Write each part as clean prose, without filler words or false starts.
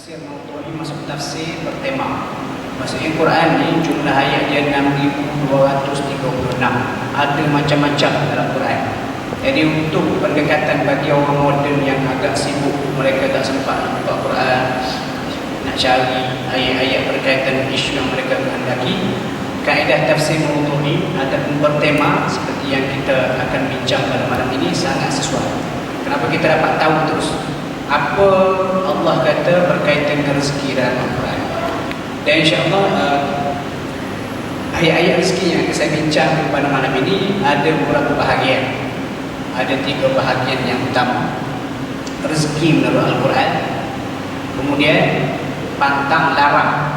Tafsir Mawdu'i masuk tafsir bertema. Maksudnya Quran ni jumlah ayat dia 6,236. Ada macam-macam dalam Quran. Jadi untuk pendekatan bagi orang moden yang agak sibuk, mereka tak sempat buka Quran, nak cari ayat-ayat berkaitan isu yang mereka kehendaki, kaedah tafsir Mawdu'i ataupun bertema seperti yang kita akan bincang pada malam ini sangat sesuai. Kenapa kita dapat tahu terus apa Allah kata berkaitan dengan rezeki dalam Al-Quran. Dan insyaAllah ayat-ayat rezeki yang akan saya bincang pada malam ini ada beberapa bahagian. Ada 3 bahagian yang utama. Rezeki menurut Al-Quran, kemudian pantang larang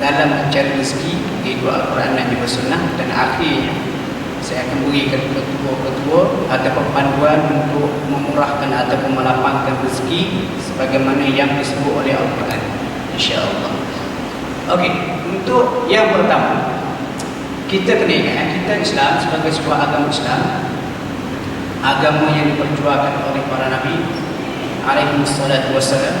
dalam mencari rezeki di Al-Quran dan juga Sunnah, dan akhirnya saya akan berikan ketua-ketua ataupun panduan untuk memurahkan ataupun melapangkan rezeki sebagaimana yang disebut oleh Al-Quran, insya-Allah. Okey, untuk yang pertama, kita kena ingat kita Islam sebagai sebuah agama Islam, agama yang diperjuangkan oleh para nabi alaihi wassalatu wassalam.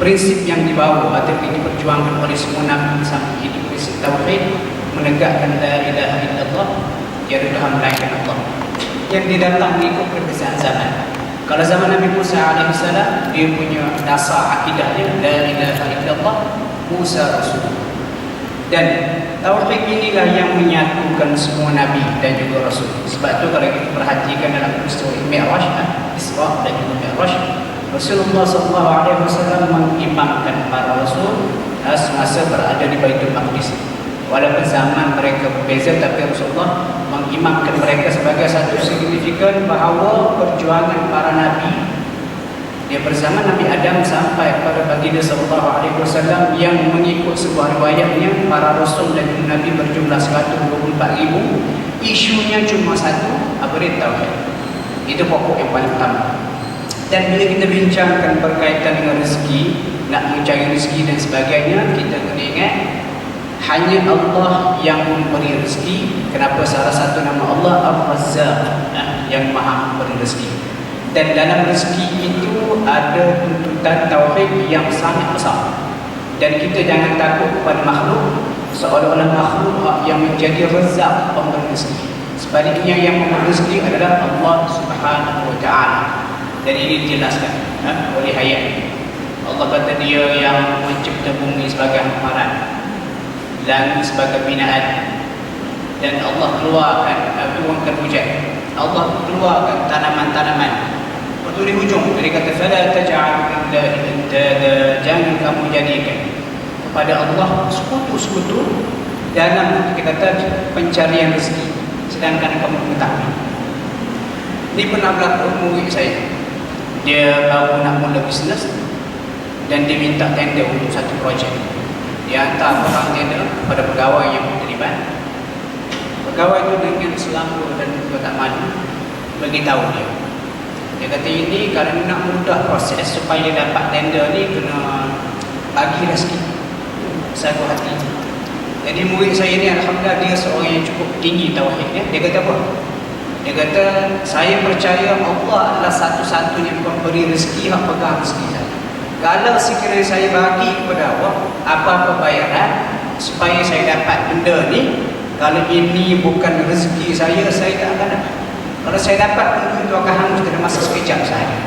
Prinsip yang dibawa ataupun diperjuangkan oleh semua nabi sampai ini prinsip tauhid, menegakkan la ilaha illallah, tiada Tuhan melainkan Allah, yang didatang mengikut perbezaan zaman. Kalau zaman Nabi Musa alaihissalam, dia punya dasar akidahnya la ilaha illallah, Musa Rasul. Dan tauhid inilah yang menyatukan semua nabi dan juga rasul. Sebab tu kalau kita perhatikan dalam peristiwa Mi'raj, Isra dan juga Mi'raj, Rasulullah SAW mengimamkan para rasul semasa berada di Baitul Maqdis. Walaupun zaman mereka berbeza, tapi Rasulullah mengimamkan mereka sebagai satu signifikan bahawa perjuangan para nabi dia bersama Nabi Adam sampai pada baginda sallallahu alaihi wasallam yang mengikut sebuah riwayatnya para rasul dan nabi berjumlah 124,000, isunya cuma satu, apa dia? Tauhid. Itu pokok yang paling utama. Dan bila kita bincangkan berkaitan dengan rezeki, nak mencari rezeki dan sebagainya, kita kena ingat hanya Allah yang memberi rezeki. Kenapa? Salah satu nama Allah Ar-Razzaq, yang maha memberi rezeki. Dan dalam rezeki itu ada tuntutan tauhid yang sangat besar. Dan kita jangan takut kepada makhluk, seolah-olah makhluk yang menjadi Razzaq, pemberi rezeki. Sebaliknya yang memberi rezeki adalah Allah Subhanahu wa Ta'ala. Dan ini dijelaskan oleh ayat ini. Allah kata dia yang mencipta bumi sebagai hamparan, langit sebagai binaan, dan Allah keluarkan turunkan hujan, Allah keluarkan tanaman-tanaman. Waktu di hujung dia kata fala taj'al lillahi andada, jangan kamu jadikan kepada Allah sekutu-sekutu dalam kita kata pencarian rezeki, sedangkan kamu mengetahui. Ini pernah berlaku murid saya. Dia baru nak mula bisnes dan dia minta tender untuk satu projek. Dia hantar orang tender kepada pegawai yang terlibat. Pegawai itu dengan selamba dan juga tak malu beritahu dia. Dia kata ini kalau nak mudah proses supaya dia dapat tender ni, kena bagilah sikit satu hati. Jadi murid saya ni alhamdulillah dia seorang yang cukup tinggi tauhidnya. Dia kata apa? Dia kata saya percaya Allah adalah satu-satunya pemberi rezeki, hak pegang rezeki saya. Kalau sekiranya saya bagi kepada awak apa-apa bayaran supaya saya dapat benda ni, kalau ini bukan rezeki saya tak akan dapat. Kalau saya dapat benda itu akan hangus dalam masa sekejap sahaja.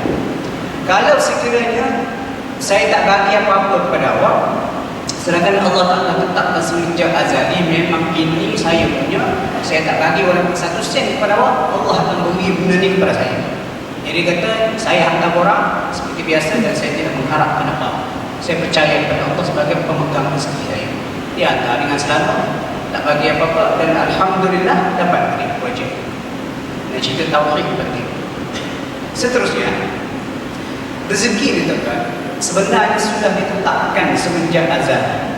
Kalau sekiranya saya tak bagi apa-apa kepada awak, sedangkan Allah Ta'ala tetapkan semenjak azali memang ini saya punya, saya tak bagi walaupun 1 sen kepada awak, Allah akan beri benda ni kepada saya. Jadi kata saya hantar orang seperti biasa dan saya tidak mengharapkan apa. Saya percaya kepada Allah sebagai pemegang rezeki saya. Dia hantar dengan selamat, tak bagi apa-apa, dan alhamdulillah dapat beri projek. Nak cerita tauhid seperti itu. Seterusnya, rezeki ni tuan-tuan sebenarnya sudah ditetapkan semenjak azal.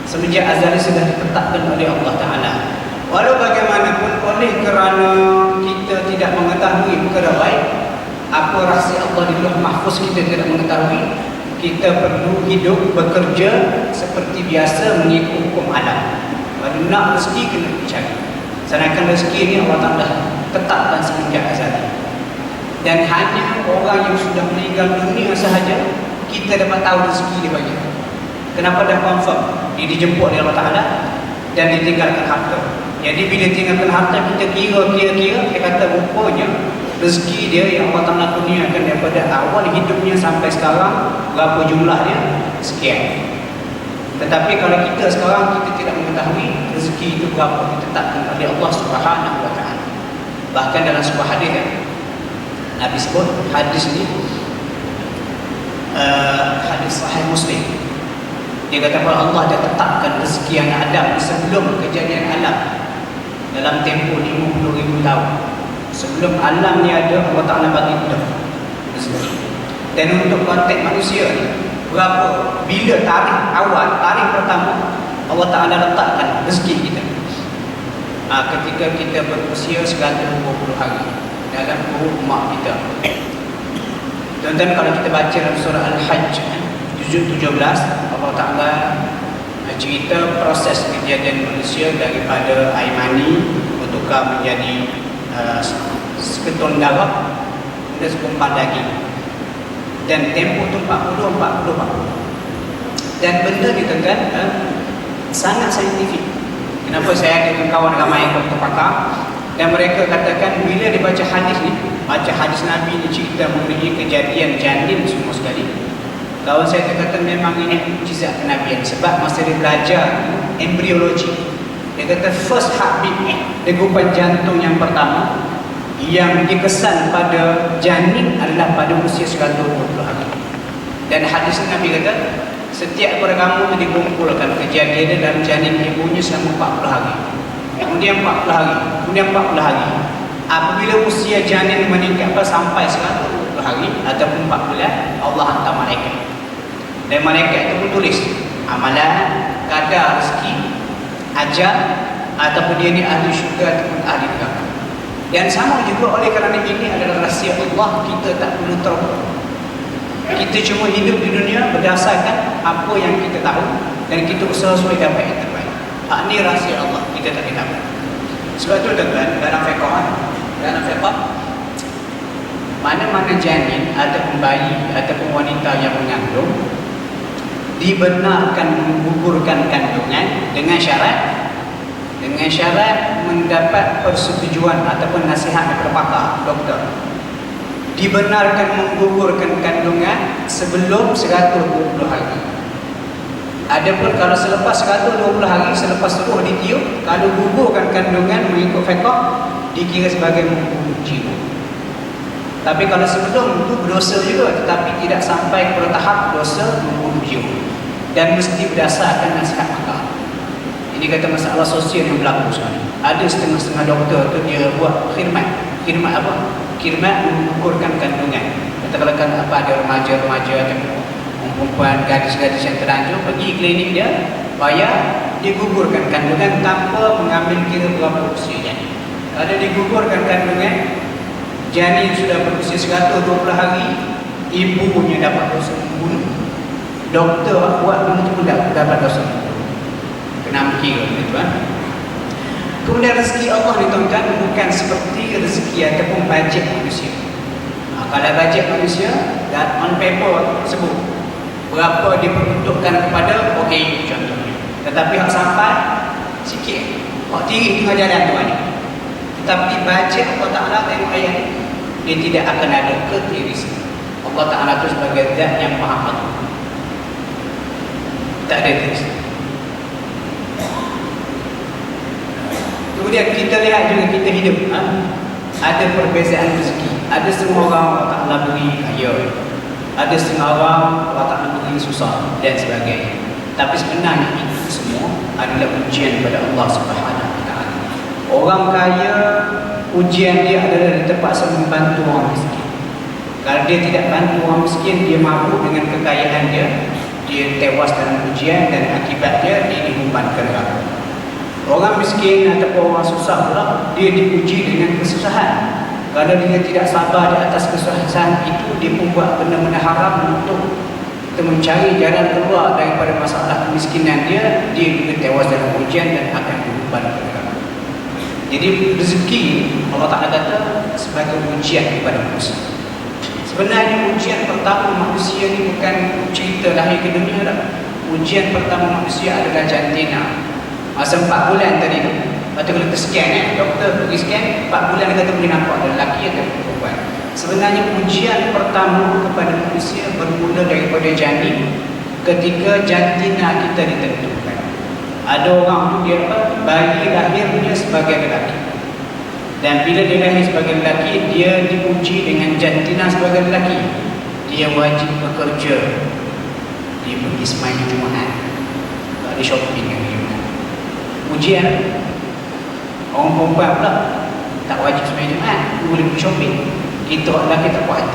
Semenjak azal sudah ditetapkan oleh Allah Ta'ala. Walau bagaimanapun, oleh kerana kita tidak mengetahui perkara baik, apa rahsia Allah di Lauh Mahfuz kita tidak mengetahui, kita perlu hidup bekerja seperti biasa mengikut hukum alam. Kalau nak rezeki kena dicari. Sedangkan rezeki ini Allah Ta'ala tetapkan semenjak azal. Dan hanya orang yang sudah meninggal dunia sahaja kita dapat tahu rezeki dia bagi. Kenapa dah confirm dia dijemput oleh Allah Ta'ala dan ditinggalkan harta. Jadi bila tinggalkan harta, kita kira dia kata rupanya rezeki dia yang Allah Ta'ala kurniakan daripada awal hidupnya sampai sekarang, berapa jumlah dia? Sekian. Tetapi kalau kita sekarang kita tidak mengetahui rezeki itu berapa ditetapkan oleh Allah Subhanahu wa Ta'ala. Bahkan dalam sebuah hadis Nabi sebut hadis ni hadis sahih Muslim. Dia kata bahawa Allah dah tetapkan rezeki anak Adam sebelum kejadian alam dalam tempoh 50,000 tahun. Sebelum alam ni ada, Allah Ta'ala bagi dah rezeki. Dan untuk konteks manusia ni, bila tarikh awal, tarikh pertama Allah Ta'ala letakkan rezeki kita ketika kita berusia 120 hari dalam perut mak kita. Tuan-tuan, kalau kita baca dalam surah Al-Hajj juzuk 17, Allah Ta'ala cerita proses kejadian manusia daripada air mani bertukar menjadi seketul darah dan sekumpal daging, dan tempoh tu 40. Dan benda ni tuan-tuan sangat saintifik. Kenapa saya ada kawan ramai yang pakar, dan mereka katakan bila dia baca hadis ni, baca hadis Nabi ni cerita mengenai kejadian janin semua sekali, kawan saya kata memang ini mukjizat kenabian. Sebab masa dia belajar embriologi, dia kata first heartbeat, degupan jantung yang pertama yang dikesan pada janin adalah pada usia 120 hari. Dan hadis Nabi kata setiap perkamu itu dikumpulkan kejadian dalam janin ibunya selama 40 hari. Kemudian 40 hari, kemudian 40 hari. Apabila usia janin meningkat sampai 120 hari ataupun 4 bulan, Allah hantar malaikat. Dan malaikat itu pun tulis amalan, kadar rezeki, ajal, ataupun dia ni ahli syurga ataupun ahli neraka. Dan sama juga oleh kerana ini adalah rahsia Allah, kita tak perlu tahu. Kita cuma hidup di dunia berdasarkan apa yang kita tahu dan kita usaha supaya dapat yang terbaik. Ini rahsia Allah, kita tak tahu. Sebab itu tuan-tuan, dalam fiqh, mana-mana janin ataupun bayi ataupun wanita yang mengandung dibenarkan menggugurkan kandungan dengan syarat mendapat persetujuan ataupun nasihat daripada pakar doktor. Dibenarkan menggugurkan kandungan sebelum 120 hari. Adapun kalau selepas 120 hari, selepas roh ditiup, kalau gugurkan kandungan mengikut fiqh dikira sebagai membunuh jiwa. Tapi kalau sebelum itu berdosa juga, tetapi tidak sampai ke tahap dosa membunuh jiwa, dan mesti berdasarkan nasihat pakar. Ini kata masalah sosial yang berlaku sekarang. Ada setengah-setengah doktor tu dia buat khidmat apa? Khidmat mengukurkan kandungan. Katakan apa, ada remaja-remaja atau perempuan, gadis-gadis yang terlanjur pergi klinik dia, bayar, dia gugurkan kandungan tanpa mengambil kira berapa usianya. Kalau digugurkan kandungan, janin sudah berusia 120 hari, ibunya dapat dosa membunuh. Doktor buat benda tu pun dapat dosa membunuh. Kena kira tuan. Kemudian rezeki Allah ni tuan-tuan bukan seperti rezeki ataupun bajet manusia. Kalau bajet manusia, dan on paper sebut berapa diperuntukkan kepada okey contohnya. Tetapi hak sampai sikit. Hak tinggi tengah jalan tu ni. Tetapi bajet Allah Ta'ala tengok ayat ni, dia tidak akan ada ketirisan. Allah Ta'ala tu sebagai zat yang maha agung. Tak ada tirisan. Kemudian kita lihat juga kita hidup, ada perbezaan rezeki. Ada setengah orang Allah Ta'ala beri kaya, ada setengah orang Allah Ta'ala beri susah dan sebagainya. Tapi sebenarnya itu semua adalah ujian pada Allah Subhanahu Wa Ta'ala. Orang kaya, ujian dia adalah dia terpaksa membantu orang miskin. Kalau dia tidak bantu orang miskin, dia mabuk dengan kekayaan dia, dia tewas dalam ujian dan akibatnya dia dihukuman ke neraka. Orang miskin ataupun orang susah pula, dia diuji dengan kesusahan. Kalau dia tidak sabar di atas kesusahan itu, dia pun buat benda-benda haram untuk mencari jalan keluar daripada masalah kemiskinan dia, dia juga tewas dalam ujian dan akan dihukuman ke neraka. Jadi rezeki Allah Ta'ala kata sebagai ujian kepada manusia. Sebenarnya ujian pertama manusia ni bukan cerita lahir ke dunia dah. Ujian pertama manusia adalah jantina. Masa 4 bulan tadi tu. Lepas tu kalau kita scan doktor pergi scan, 4 bulan dia kata boleh nampak ada lelaki atau perempuan. Sebenarnya ujian pertama kepada manusia bermula daripada janin ketika jantina kita ditentukan. Ada orang tu dia apa? Bayi lahirnya sebagai lelaki. Dan bila dia lahir sebagai lelaki, dia diuji dengan jantina sebagai lelaki. Dia wajib bekerja. Dia pergi semain Jumaat. Tak ada shopping yang Jumaat. Ujian. Orang perempuan pula tak wajib semain Jumaat. Dia boleh pergi shopping. Kita orang lelaki tak kuat.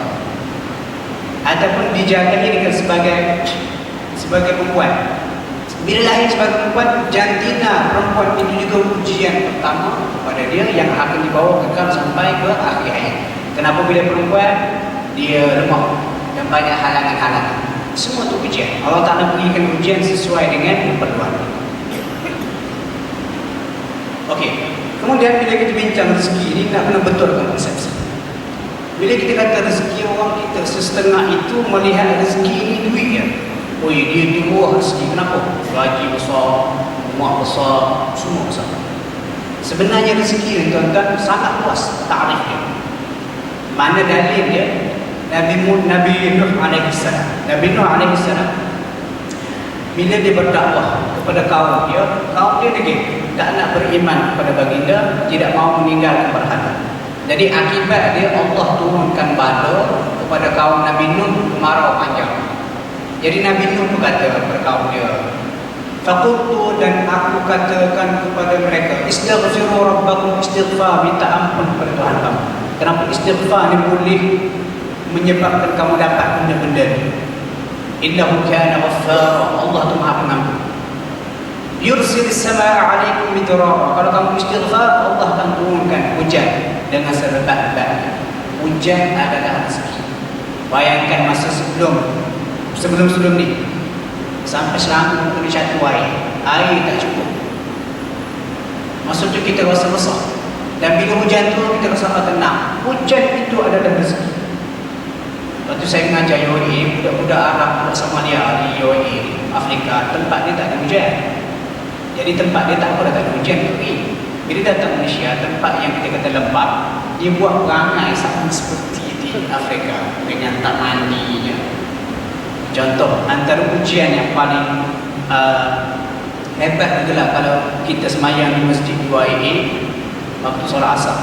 Ataupun dijaga dia sebagai perempuan. Bila lahir sebagai perempuan, jantina perempuan itu juga ujian pertama kepada dia yang akan dibawa kekal sampai ke akhir hayat. Kenapa bila perempuan dia lemah dan banyak halangan-halangan? Semua itu ujian. Allah Ta'ala berikan ujian sesuai dengan keperluan. Okey. Kemudian bila kita bincang rezeki ini, nak kena betulkan persepsi. Bila kita kata rezeki orang kita, setengah itu melihat rezeki ini duit je. Oh ya, dia dua rezeki. Kenapa? Gaji besar, rumah besar, semua besar. Sebenarnya rezeki ni tuan-tuan sangat luas takrifnya. Mana dalil dia? Nabi Nuh alaihi salam. Nabi Nuh alaihi salam bila dia berdakwah kepada kaum dia negeri tak nak beriman kepada baginda, tidak mahu meninggalkan berhala. Jadi akibat dia Allah turunkan badai kepada kaum Nabi Nuh, kemarau panjang. Jadi Nabi Nuh berkata kepada kaum dia, faqultu, dan aku katakan kepada mereka, istaghfiru rabbakum, istighfar, minta ampun kepada Tuhan kamu. Kenapa istighfar ni boleh menyebabkan kamu dapat benda-benda ni? Innahu kana ghaffara, Allah tu Maha Pengampun. Yursilis samaa'a 'alaikum midrara, kalau kamu istighfar, Allah akan turunkan hujan dengan selebat-lebatnya. Hujan adalah rezeki. Bayangkan masa sebelum ni sampai selama kena satu air tak cukup. Maksud tu kita rasa besar. Dan bila hujan tu kita rasa tenang. Hujan itu adalah rezeki. Lepas tu saya mengajar UAE, budak-budak Arab, budak Somalia di UAE, Afrika, tempat dia tak ada hujan. Jadi tempat dia tak ada hujan tapi bila datang Malaysia, tempat yang kita kata lembap, dia buat perangai sama seperti di Afrika dengan tak mandinya. Contoh, antara ujian yang paling hebat adalah kalau kita semayang di masjid UAE waktu solat asar.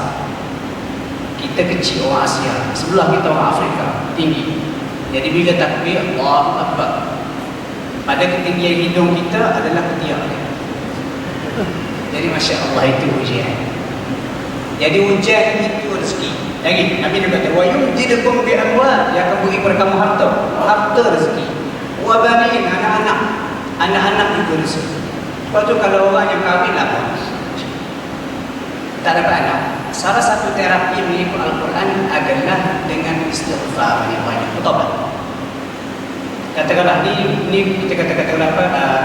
Kita kecil orang Asia, sebelah kita orang Afrika, tinggi. Jadi bila takbir, Allahu Akbar, pada ketinggian hidung kita adalah ketiak dia. Jadi Masya Allah, itu ujian. Jadi ujian itu rezeki. Lagi Nabi Nabi kata, wa yumdidukum bi amwal, dia akan beri kepada kamu harta rezeki. Wa banin, anak-anak juga rezeki. Lepas tu kalau orang yang kahwin lah, tak dapat anak, salah satu terapi mengikut Al-Quran adalah dengan istighfar yang banyak, bertobat. Katakanlah ni kita katakanlah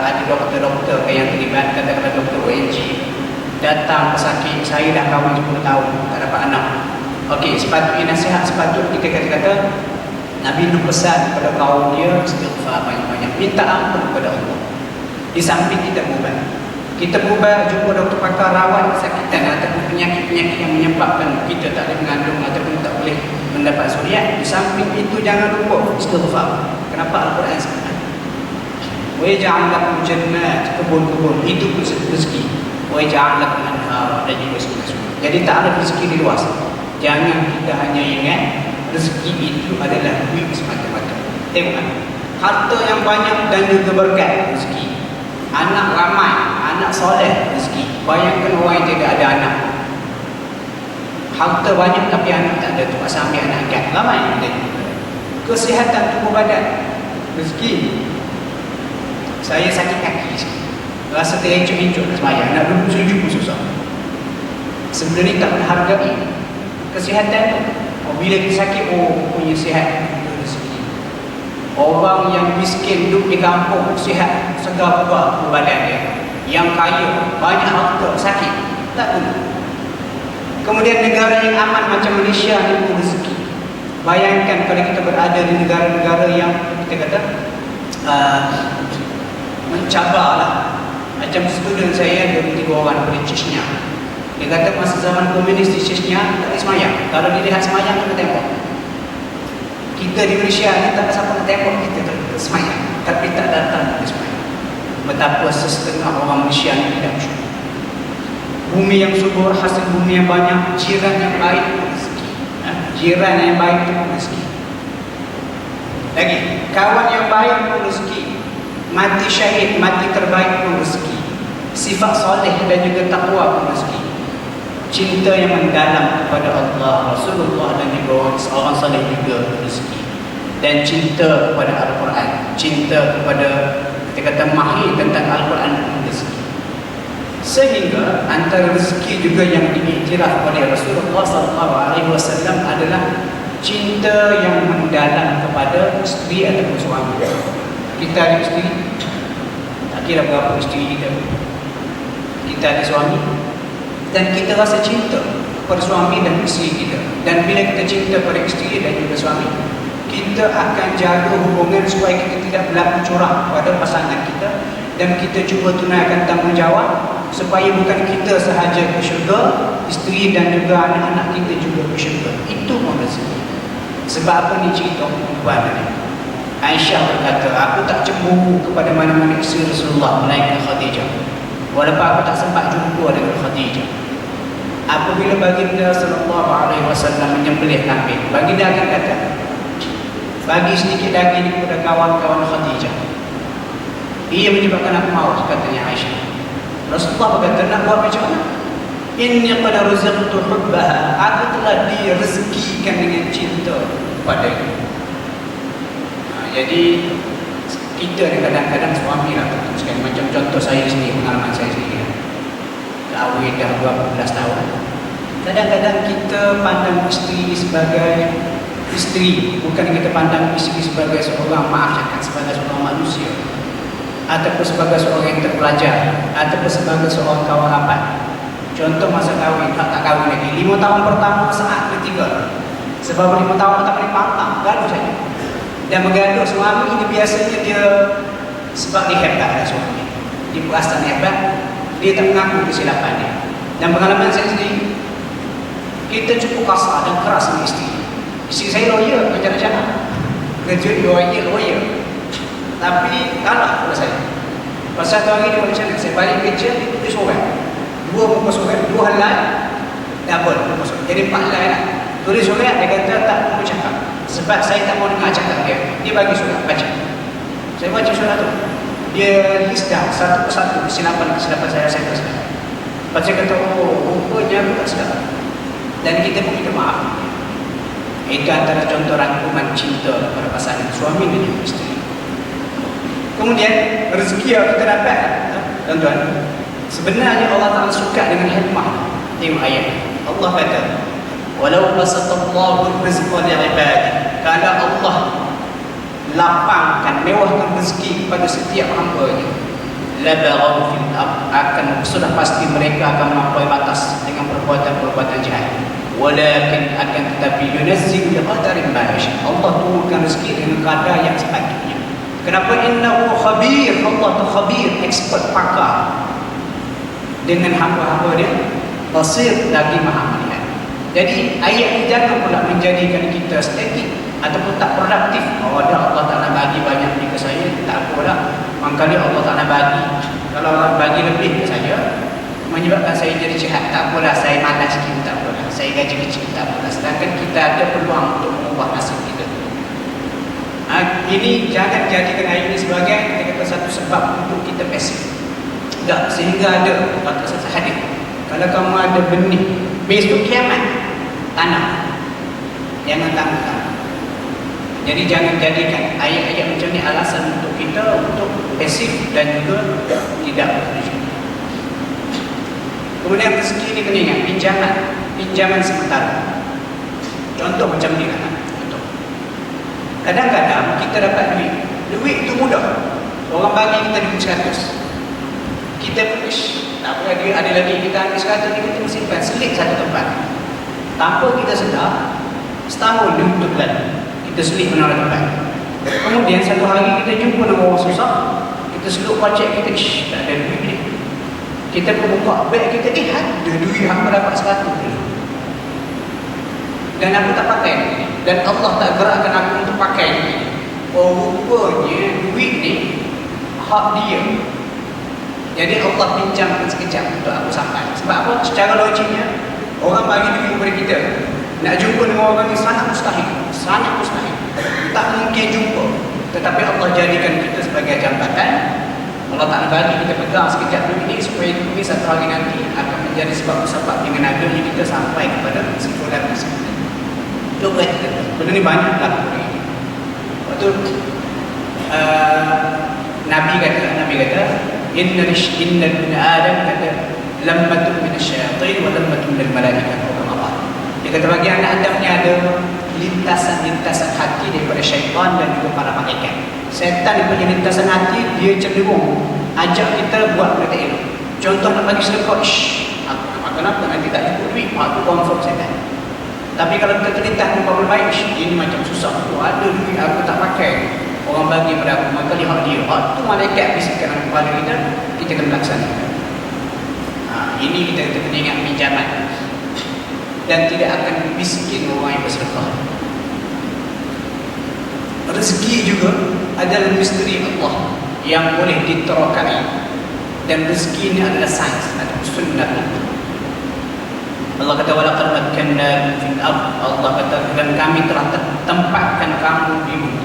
ada doktor-doktor yang terlibat, katakanlah doktor ONG datang pesakit, saya dah kahwin 10 tahun tak dapat anak. Okey, sepatutnya nasihat, sepatutnya kita kata Nabi Nuh pesan kepada kaum dia istighfar banyak-banyak, minta ampun kepada Allah. Di samping kita berubah, jumpa doktor pakar rawat kesakitan ataupun penyakit-penyakit yang menyebabkan kita tak boleh mengandung ataupun tak boleh mendapat suriat. Di samping itu jangan lupa istighfar. Kenapa Al-Quran sebutkan? Wa yaj'al lakum jannat, kebun-kebun, itu pun rezeki. Wa yaj'al lakum anhar, dan juga sungai-sungai. Jadi tak ada rezeki di luas. Jangan kita hanya ingat rezeki itu adalah duit semata-mata. Tengok, harta yang banyak dan juga berkat rezeki. Anak ramai, anak soleh rezeki. Bayangkan orang yang tidak ada anak, harta banyak tapi anak tak ada, tu pasal ambil anak angkat, ramai. Kesihatan tubuh badan rezeki. Saya sakit kaki sikit, rasa terencuk-encuk nak sembahyang, nak duduk sujud pun susah. Sebelum ni tak menghargai kesihatan tu. Bila kita sakit, punya sihat itu rezeki. Orang yang miskin duduk di kampung, sihat, segar buah badan dia. Yang kaya, banyak harta, sakit, tak guna. Kemudian negara yang aman macam Malaysia ni pun rezeki. Bayangkan kalau kita berada di negara-negara yang kita kata mencabarlah. Macam student saya, dia 3 orang dari Chechnya. Dia kata masa zaman komunis di Chechnya tak boleh semayang. Kalau dilihat semayang, kita tembak. Kita di Malaysia ni tak ada siapa nak tembak kita semayang, tapi tak datang ke semayang. Betapa setengah orang Malaysia ni tidak bersyukur. Bumi yang subur, hasil bumi yang banyak, jiran yang baik pun rezeki. Jiran yang baik pun rezeki. Lagi, kawan yang baik pun rezeki. Mati syahid, mati terbaik pun rezeki. Sifat soleh dan juga takwa pun rezeki. Cinta yang mendalam kepada Allah, Rasulullah dan juga seorang soleh juga rezeki. Dan cinta kepada Al-Quran, cinta kepada, kita kata, mahir tentang Al-Quran pun rezeki. Sehingga antara rezeki juga yang diiktiraf oleh Rasulullah SAW adalah cinta yang mendalam kepada isteri ataupun suami. Kita ada isteri, tak kira berapa isteri kita. Kita ada suami, dan kita rasa cinta kepada suami dan isteri kita. Dan bila kita cinta kepada isteri dan juga suami, kita akan jaga hubungan supaya kita tidak berlaku curang pada pasangan kita, dan kita cuba tunaikan tanggungjawab supaya bukan kita sahaja ke syurga, isteri dan juga anak-anak kita juga ke syurga. Itu pun rezeki. Sebab apa ni cerita perempuan ni? Aisyah berkata, aku tak cemburu kepada mana-mana isteri Rasulullah melainkan Khadijah. Walaupun aku tak sempat jumpa dengan Khadijah. Apabila baginda sallallahu alaihi wasallam menyembelih kambing, baginda akan kata, bagi sedikit daging kepada kawan-kawan Khadijah. Ia menyebabkan aku mahu, katanya Aisyah. Rasulullah berkata, nak buat macam mana? Inni qad ruzaqtu hubbaha, aku telah direzekikan dengan cinta padanya. Jadi kita ni kadang-kadang suami lah teruskan. Macam contoh saya sendiri, pengalaman saya sendiri, kahwin dah 12 tahun. Kadang-kadang kita pandang isteri sebagai isteri, bukan kita pandang isteri sebagai seorang, maaf cakap, sebagai seorang manusia, ataupun sebagai seorang yang terpelajar, ataupun sebagai seorang kawan rapat. Contoh masa kahwin, tak kahwin lagi, 5 tahun pertama saat ketiga. Sebab 5 tahun pertama ni pantang, gaduh saja. Dan bergaduh suami ini biasanya dia, sebab dia hebat lah suami, dia perasan hebat, dia tak mengaku kesilapan dia. Dan pengalaman saya sendiri, kita cukup kasar dan keras dengan isteri. Isteri saya lawyer, macam mana? Kerja lawyer. Tapi kalah pada saya. Pasal satu hari dia macam mana? Saya balik kerja, dia tulis surat. 2 muka surat, 2 helai, double muka surat. Jadi 4 helai lah. Tulis surat, dia kata tak mau cakap. Sebab saya tak mau dengar cakap dia. Dia bagi surat, baca. Saya baca surat tu. Dia list down satu persatu kesilapan saya tersedar. Lepas saya kata, oh, rupanya aku tak sedar. Dan kita pun minta maaf. Itu antara contoh rangkuman cinta kepada pasangan suami dan juga isteri. Kemudian rezeki yang kita dapat, tuan-tuan, sebenarnya Allah Ta'ala suka dengan hikmah. Tengok ayat Allah kata, walau basatallahu rizqa li'ibadihi, kalau Allah lapangkan, mewahkan rezeki kepada setiap hamba-Nya, labaghaw fil ardh, akan sudah pasti mereka akan melampaui batas dengan perbuatan-perbuatan jahat. Walakin akan tetapi yunazzilu biqadarin ma yasha, Allah turunkan rezeki dengan kadar yang sepatutnya. Kenapa? Innahu khabir, Allah tu khabir, expert, pakar dengan hamba-hamba Dia, basir, lagi maha melihat. Jadi ayat ini jangan pula menjadikan kita statik ataupun tak produktif. Oh, ada Allah Ta'ala bagi banyak ni ke saya, tak apalah, mangkali Allah Ta'ala bagi, kalau Allah bagi lebih ke saya, menyebabkan saya jadi jahat, tak apalah, saya malas sikit, tak apalah, saya gaji kecil, tak apalah. Sedangkan kita ada peluang untuk mengubah nasib kita. Ini jangan jadikan ayat ini sebagai, kita kata, satu sebab untuk kita pasif. Tak, sehingga ada kata satu hadis, kalau kamu ada benih, besok kiamat, tanam, jangan tanam. Jadi jangan jadikan ayat-ayat macam ni alasan untuk kita untuk pasif dan juga tidak bekerja. Kemudian rezeki ni kena ingat, pinjaman sementara. Contoh macam ni lah. Contoh, kadang-kadang kita dapat duit itu mudah. Orang bagi kita duit 100, kita pun tak apa, dia ada lagi, kita ambil 100 ni, kita simpan selit satu tempat. Tanpa kita sedar, Setahun dia untuk lalu. Kita selit mana tempat. Kemudian satu hari kita jumpa dengan orang susah, kita seluk pacek kita, tak ada duit ni. Kita pun buka beg kita, ada duit aku dapat 100 dulu. Dan aku tak pakai ni. Dan Allah tak gerakkan aku untuk pakai ni. Oh, rupanya duit ni hak dia. Jadi Allah pinjamkan sekejap untuk aku sampai. Sebab apa? Secara logiknya, orang bagi duit kepada kita, nak jumpa dengan orang ni sangat mustahil. Sangat mustahil. Tak mungkin jumpa. Tetapi Allah jadikan kita sebagai jambatan. Allah tak bagi kita pegang sekejap duit ni supaya ini satu hari nanti akan menjadi sebab-sebab dengan adanya kita sampai kepada kesimpulan tersebut. Itu berarti benda ni banyak berlaku. Waktu Nabi kata inna ibn Adam kata lammatun min asyayatin wa lammatun min al-malaikah. Dia kata bagi anak Adam ni ada lintasan-lintasan hati daripada syaitan dan juga para malaikat. Syaitan dia punya lintasan hati, dia cenderung ajak kita buat benda tak elok. Contoh nak bagi sedekah, aku nak makan apa nanti tak cukup duit, aku confirm syaitan. Tapi kalau kita terlintas dengan benda baik, ini macam susah, ada duit aku tak pakai, orang bagi pada aku, maka lihat dia, tu malaikat bisikkan dalam kepala kita, kita kena laksanakan. Ini kita kena ingat pinjaman. Dan tidak akan miskin orang yang bersedekah. Rezeki juga adalah misteri Allah yang boleh diterokai. Dan rezeki ini adalah sains atau sunnah Allah. Allah kata walaqad makkanna fil ard. Allah kata dan kami telah tempatkan kamu di bumi.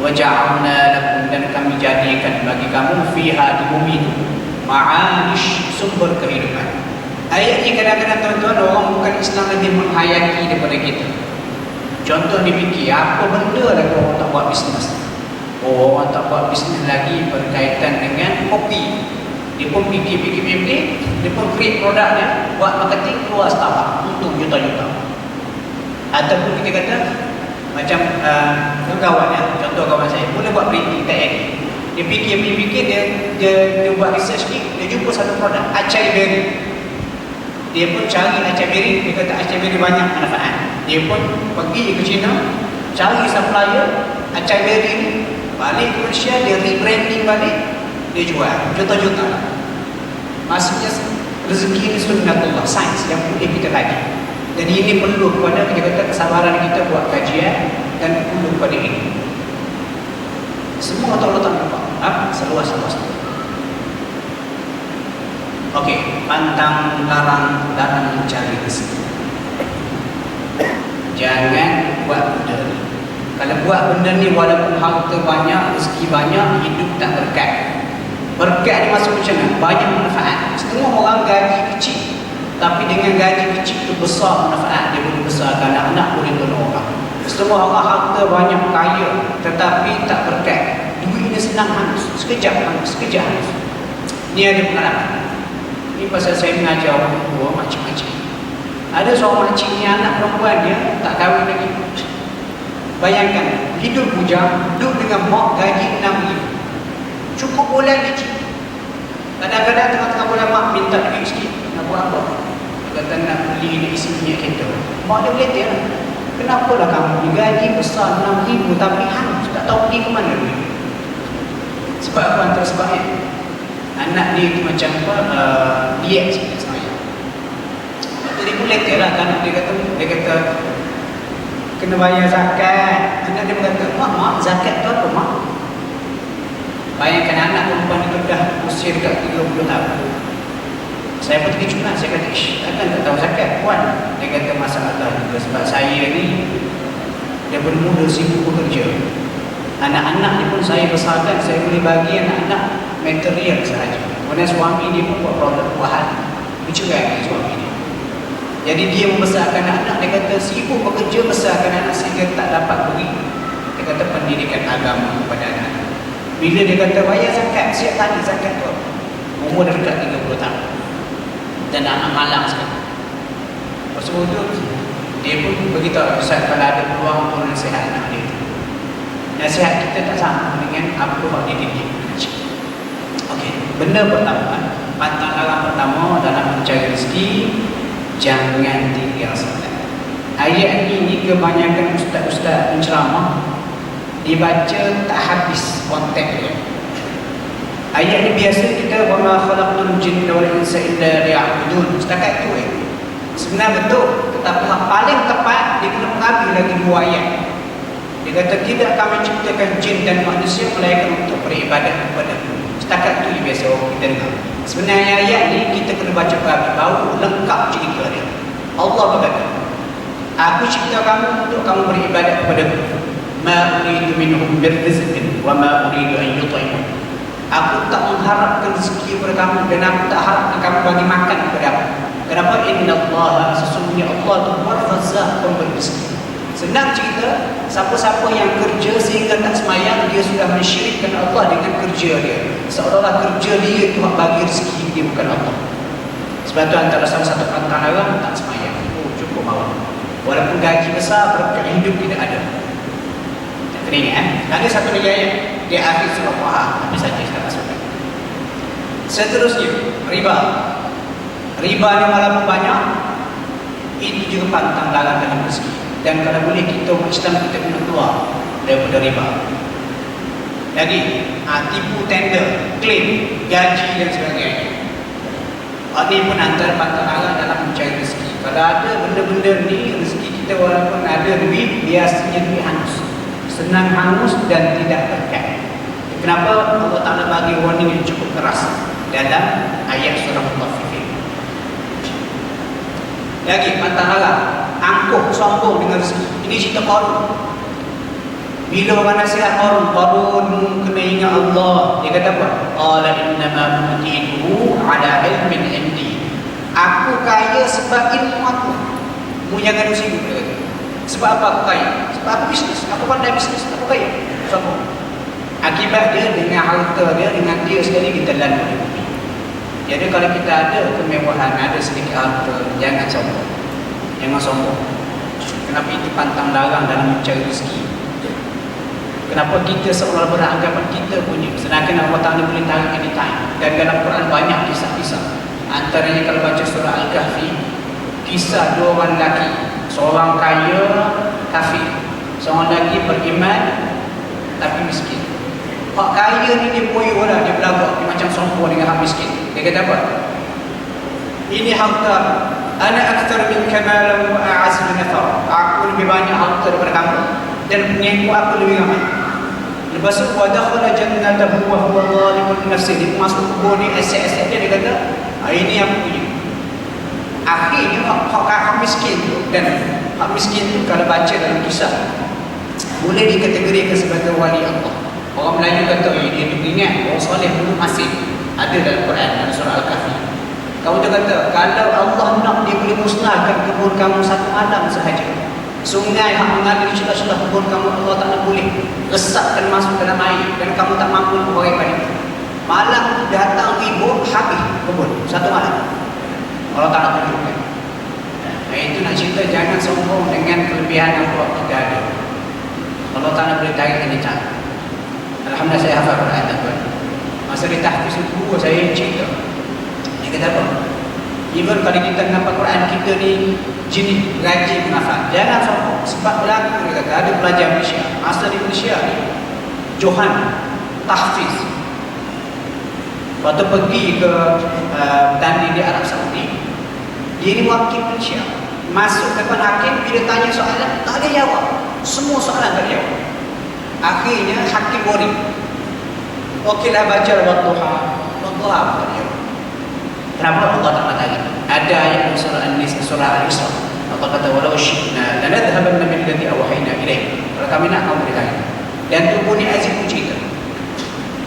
Wa ja'alna lakum dan kami jadikan bagi kamu fiha di bumi itu ma'aish, sumber kehidupan. Ayat ni kadang-kadang tuan-tuan orang bukan Islam lebih menghayati daripada kita. Contoh dipikir, apa benda lagi orang tak buat bisnes? Orang tak buat bisnes lagi berkaitan dengan kopi. Dia pun fikir-fikir, dia pun create produk dia, buat marketing, keluar Starbucks untuk juta-juta. Ataupun kita kata macam kawan ya, contoh kawan saya boleh buat printing tak jadi. Dia fikir, dia buat research ni, dia jumpa satu produk acai berry. Dia pun cari acai berry, dia kata acai berry banyak manfaat. Dia pun pergi ke China, cari supplier acai berry ni, balik ke Malaysia, dia rebranding balik, dia jual juta-juta. Maksudnya rezeki ni sunnatullah, sains yang boleh kita bagi. Dan ini perlu kepada kita kata kesabaran kita buat kajian dan perlu kepada ini. Semua Allah tak nampak, seluas-luasnya. Okey, pantang larang dalam mencari rezeki. Jangan buat benda ni. Kalau buat benda ni walaupun harta banyak, rezeki banyak, hidup tak berkat. Berkat ni masuk macam mana? Banyak manfaat. Setengah orang gaji kecil, tapi dengan gaji kecil tu besar manfaat. Dia boleh besarkan anak-anak, boleh tolong orang. Setengah orang harta banyak, kaya, tetapi tak berkat. Duit ni senang hangus, sekejap hangus. Ni ada pengalaman. Ini pasal saya mengajar orang tua, makcik-makcik. Ada seorang makcik ni anak perempuan dia tak kahwin lagi. Bayangkan, hidup bujang, duduk dengan mak gaji 6,000. Cukup bulan kecil. Kadang-kadang tengah-tengah bulan mak minta duit sikit. Nak buat apa? Dia kata nak beli ni isi minyak kereta. Mak dia berletir lah. Kenapa lah kamu ni gaji besar 6,000 tapi hangus, tak tahu pergi ke mana duit? Sebab apa antara sebabnya? Anak dia itu macam apa? Diet sebenarnya saya. Jadi boleh lah kan dia kata kena bayar zakat. Anak dia berkata, mak zakat tu apa mak? Bayangkan anak perempuan itu dah usia dekat 30 tahun. Saya pun terkejut lah. Saya kata, takkan tak tahu zakat puan? Dia kata masalah juga sebab saya ni daripada muda sibuk bekerja. Anak-anak ni pun saya besarkan, saya boleh bagi anak-anak material sahaja. Kemudian suami dia pun buat produk buahan, bercerai suami dia. Jadi dia membesarkan anak, dia kata sibuk bekerja besarkan anak sehingga tak dapat beri, dia kata pendidikan agama kepada anak. Bila dia kata bayar zakat, siap tanya zakat tu umur dah dekat 30 tahun dan anak malang sekali. Lepas itu dia pun beritahu, Ustaz kalau ada peluang pun nasihat anak dia. Nasihat kita tak sama dengan apa yang dia didik. Okey, benda pertama, pantang larang pertama dalam mencari rezeki, jangan tinggal solat. Ayat ini kebanyakan ustaz-ustaz penceramah dibaca tak habis konteks dia. Ayat ni biasa kita wa ma khalaqtul jinna wal insa illa liya'budun. Setakat tu sebenarnya betul, tetapi yang paling tepat dia kena mengambil lagi 2 ayat. Dia kata tidak kami ciptakan jin dan manusia melainkan untuk beribadat kepada-Mu. Setakat tu dia biasa kita dengar. Sebenarnya ayat ni kita kena baca baru lengkap cerita dia. Allah berkata, aku cipta kamu untuk kamu beribadat kepada-Ku. Ma uridu minhum birrizqin wa ma uridu an yut'imun. Aku tak mengharapkan rezeki kepada kamu dan aku tak harapkan kamu bagi makan kepada aku. Kenapa? Innallaha, sesungguhnya Allah itu Ar-Razzaq, pemberi rezeki. Senang cerita, siapa-siapa yang kerja sehingga tak semayang, dia sudah mensyirikkan Allah dengan kerja dia. Seolah-olah kerja dia itu bagi rezeki dia, bukan Allah. Sebab itu antara salah satu pantang larang tak semayang. Oh, cukup malam. Walaupun gaji besar, berkat hidup tidak ada. Ini ada satu lagi ayat di akhir surah Taha, habis saja kita masukkan. Seterusnya, riba. Riba ni walaupun banyak, itu juga pantang larang dalam rezeki. Dan kalau boleh kita umat Islam kita kena keluar daripada riba. Jadi, tipu tender, klaim, gaji dan sebagainya. Ini pun antara pantang larang dalam mencari rezeki. Kalau ada benda-benda ni, rezeki kita walaupun ada duit, biasanya duit hangus. Senang hangus dan tidak berkat. Kenapa Allah Ta'ala bagi warning yang cukup keras dalam ayat surah Al-Mutaffifin. Lagi pantang larang, angkuh, sombong dengan rezeki. Ini cerita Qarun. Bila orang nasihat Qarun kena ingat Allah. Dia kata apa? Qala innama utitu ala ilmin indi. Aku kaya sebab ilmu aku. Mu jangan sibuk, dia kata. Sebab apa aku kaya? Sebab aku bisnes. Aku pandai bisnes. Aku kaya. Sombong. Akibat dia dengan harta dia, dengan dia sekali kita lalu di bumi. Jadi kalau kita ada kemewahan, ada sedikit harta, jangan sombong. Jangan sombong. Kenapa itu pantang larang dalam mencari rezeki? Kenapa kita seolah beranggapan kita punya, sedangkan Allah Ta'ala boleh tarik anytime. Dan dalam Quran banyak kisah-kisah. Antaranya kalau baca surah Al-Kahfi, kisah 2 orang lelaki. Seorang kaya, kafir. Seorang lagi beriman, tapi miskin. Pak kaya ni dia poyo lah, dia belagak, dia macam sombong dengan hak miskin. Dia kata apa? Ini harta, ana akthar min kamalan wa a'azz min athar. Aku lebih banyak harta daripada kamu dan pengikut aku lebih ramai. Lepas tu wa dakhala jannatahu wa huwa zalimun li nafsihi. Dia masuk kebun ni, aset-aset dia kata, ini aku punya. Akhirnya hak miskin tu, dan hak miskin tu kalau baca dalam kisah boleh dikategorikan sebagai wali Allah. Orang Melayu kata dia tu ingat orang soleh dulu masih ada dalam Quran, dalam surah Al-Kahfi. Kamu tu kata kalau Allah nak, dia boleh musnahkan kebun kamu satu malam sahaja. Sungai yang mengalir di celah-celah kebun kamu, Allah Ta'ala boleh resapkan masuk dalam air dan kamu tak mampu berbagai pada itu. Malam datang ribut, habis kebun satu malam. Allah Ta'ala tunjukkan. Itu nak cerita jangan sombong dengan kelebihan yang Allah tidak ada. Allah Ta'ala boleh tarik ini cara. Alhamdulillah saya hafal Quran tuan. Masa di tahfiz guru saya cerita. Dia kata apa? Even kalau kita menghafal Quran kita ni jenis rajin menghafal. Jangan sombong. Sebab berlaku dia kata ada pelajar Malaysia. Masa di Malaysia ni Johan tahfiz. Waktu pergi ke tanding di Arab Saudi, dia ni wakil Malaysia. Masuk depan hakim, bila tanya soalan tak ada jawab. Semua soalan tak ada jawab. Akhirnya hakim worry. Okeylah baca Wadduha. Wadduha apa dia? Kenapa Allah tak tanya? Ada ayat di surah An-Nisa, surah Al-Isra. Allah kata walau syi'na lanadhhabanna billadhi awhayna ilaik. Kalau kami nak kamu ditanya. Dan tubuh ni Aziz pun cerita.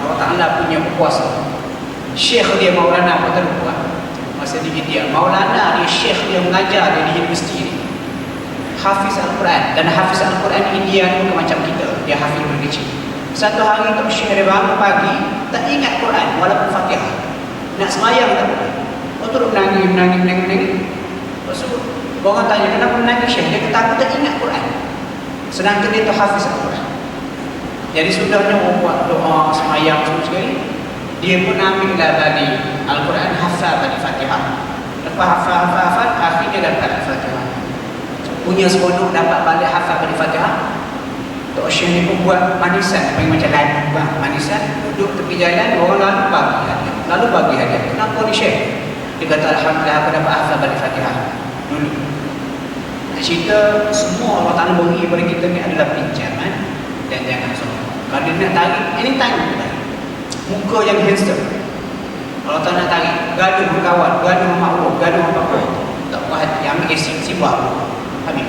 Allah Ta'ala punya kuasa. Syekh dia Maulana apa tahu buat? Masa di India, Maulana dia syekh dia mengajar dia di universiti ni. Hafiz Al-Quran, dan Hafiz Al-Quran India ni bukan macam kita, dia hafiz dari kecil. Satu hari tu syekh dia bangun pagi, tak ingat Quran walaupun Fatihah. Nak semayang tak boleh. Lepas tu menangis. Lepas tu orang tanya kenapa menangis syekh? Dia kata aku tak ingat Quran. Sedangkan dia tu hafiz Al-Quran. Jadi sudahnya orang buat doa semayang semua sekali, dia pun ambil bagi Al-Quran, hafal bagi Fatihah. Lepas hafal, akhirnya dapat Al-Fatihah. punya seronok dapat balik hafal pada Fatihah. Tok Syekh ni pun buat manisan, panggil macam lalu bang, manisan, duduk tepi jalan, orang lalu bagi hadiah. Kenapa ni Syekh? Dia kata alhamdulillah aku dapat hafal balik Fatihah dulu. Nak cerita semua Allah Ta'ala beri kepada kita ni adalah pinjaman, dan jangan sombong. Kalau dia nak tarik, anytime dia tarik. Muka yang handsome, Allah Ta'ala nak tarik, gaduh berkawan, gaduh makhluk, gaduh apa-apa, tak puas hati, ambil sibuk habis.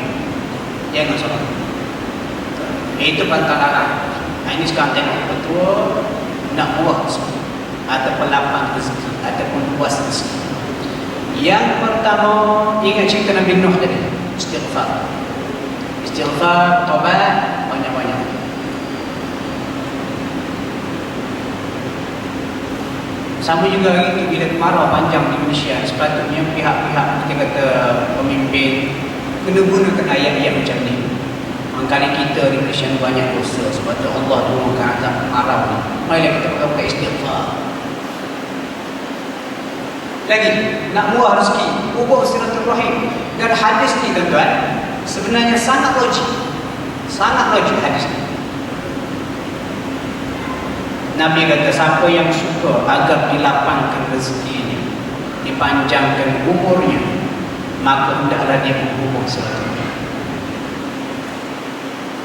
Jangan sombong. Itu pantang larang. Ini sekarang tengok betul nak buah rezeki ataupun lapang rezeki ataupun puas rezeki. Yang pertama, ingat cerita Nabi Nuh tadi, istighfar. Istighfar, taubat, banyak-banyak. Sama juga hari itu bila kemarau panjang di Malaysia, sepatutnya pihak-pihak kita kata pemimpin kena gunakan ayat-ayat macam ni. Kali kita di Malaysia banyak dosa sebab tu Allah turunkan azab kemarau ni. Marilah kita pakai istighfar. Lagi, nak murah rezeki, ubah silaturahim. Dan hadis ni tuan-tuan, sebenarnya sangat logik. Sangat logik hadis ni. Nabi kata siapa yang suka agar dilapangkan rezekinya, dipanjangkan umurnya, maka hendaklah dia menghubung silaturahim.